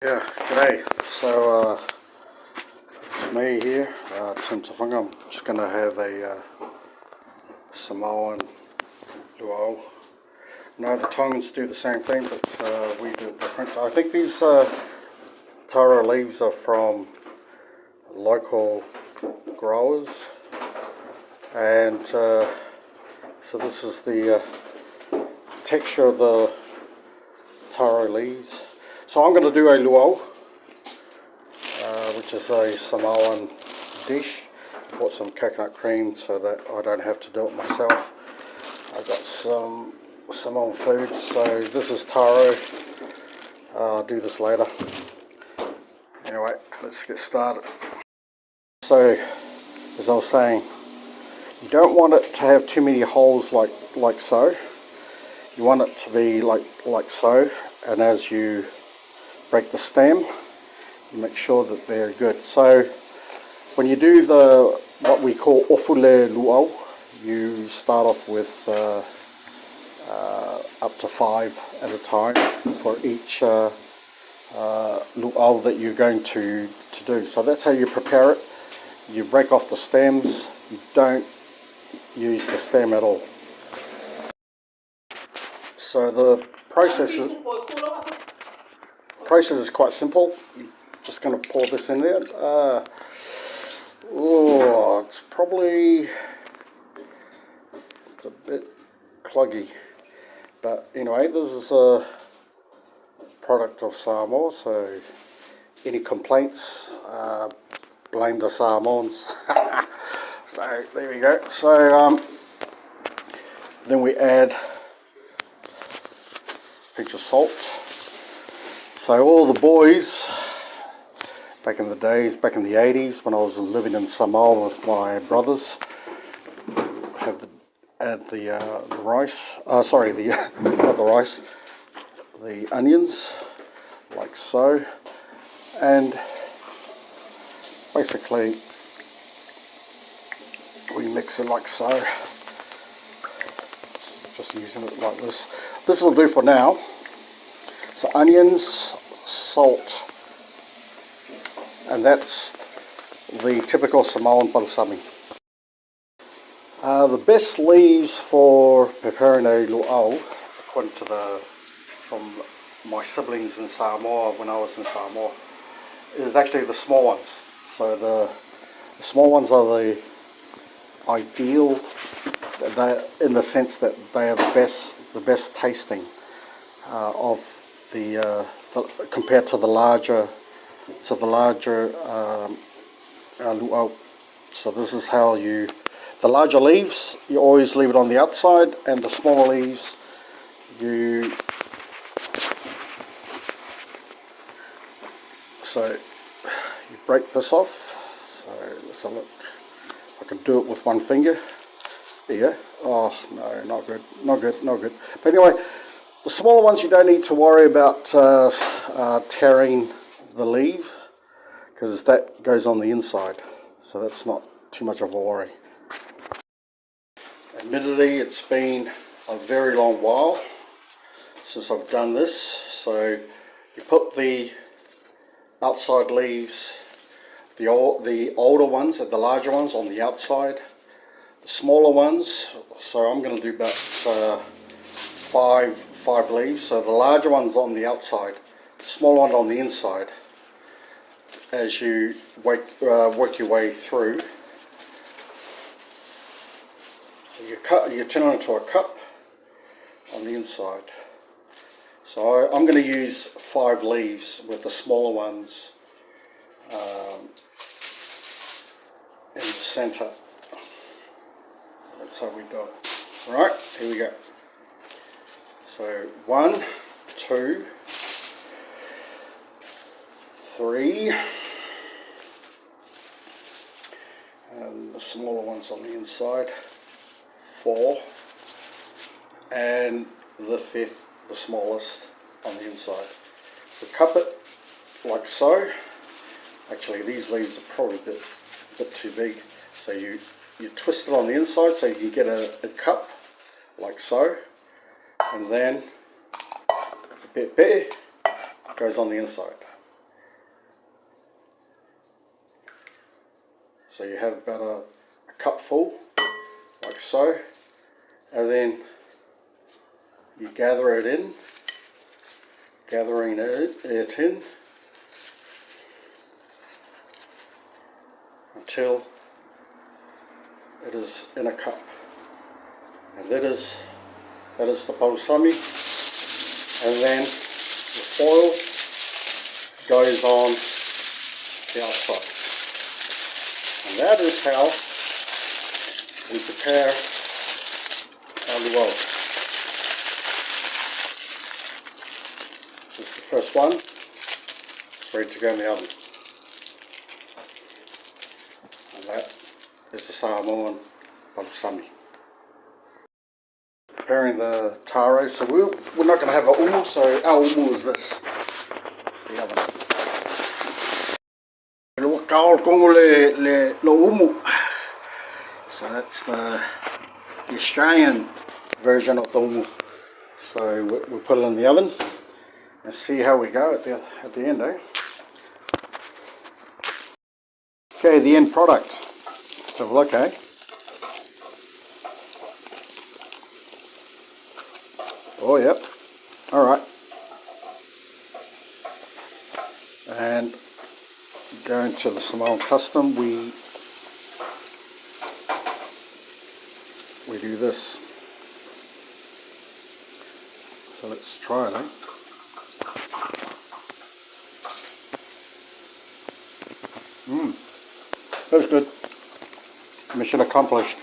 Yeah, g'day. So it's me here, Tufuga. I'm just going to have a Samoan Luau. No, the Tongans do the same thing, but we do it different. I think these taro leaves are from local growers, and so this is the texture of the taro leaves. So I'm going to do a luau, which is a Samoan dish. Bought some coconut cream so that I don't have to do it myself. I've got some Samoan food, so this is taro. I'll do this later. Anyway, let's get started. So, as I was saying, you don't want it to have too many holes like so. You want it to be like so, and as you break the stem, you make sure that they're good. So when you do what we call ofule luau, you start off with up to 5 at a time for each luau that you're going to do. So that's how you prepare it. You break off the stems, you don't use the stem at all. So the process is quite simple. You're just going to pour this in there. It's a bit cloggy, but anyway, this is a product of Samoa, so any complaints, blame the Samoans. So there we go. So then we add a pinch of salt. So all the boys back in the days, back in the 80s, when I was living in Samoa with my brothers, add the rice. Sorry, not the rice. The onions, like so, and basically we mix it like so. Just using it like this. This will do for now. So onions, salt, and that's the typical Samoan palusami. The best leaves for preparing a luau, according to from my siblings in Samoa when I was in Samoa, is actually the small ones. So the small ones are the ideal, in the sense that they are the best tasting of compared to the larger luau. So this is how the larger leaves, you always leave it on the outside, and the smaller leaves you break this off. So let's have a look. I can do it with one finger. There you go. Oh no, not good, not good, not good. But anyway, the smaller ones you don't need to worry about tearing the leaf, because that goes on the inside, so that's not too much of a worry. Admittedly, it's been a very long while since I've done this. So you put the outside leaves, the older ones and the larger ones on the outside, the smaller ones, so I'm going to do about five leaves. So the larger one's on the outside, the smaller one on the inside. As you work your way through, so you turn it into a cup on the inside. So I'm going to use 5 leaves with the smaller ones in the centre. That's how we do it. Alright, here we go. So 1, 2, 3, and the smaller ones on the inside, 4, and the 5th, the smallest, on the inside. We cup it like so. Actually, these leaves are probably a bit too big, so you twist it on the inside so you can get a cup like so, and then the bit goes on the inside. So you have about a cup full, like so, and then you gather it in, gathering it in until it is in a cup, and that is the palusami, and then the foil goes on the outside, and that is how we prepare our luau. This is the first one, it's ready to go in the oven, and that is the Samoan palusami. Preparing the taro, so we're not going to have an umu, so our umu is this. It's the oven. So that's the Australian version of the umu. So we'll put it in the oven and see how we go at the end, eh? Okay, the end product. Let's have a look, eh? Oh, yep. Alright. And going to the Samoan custom, we do this. So let's try it, eh? That's good. Mission accomplished.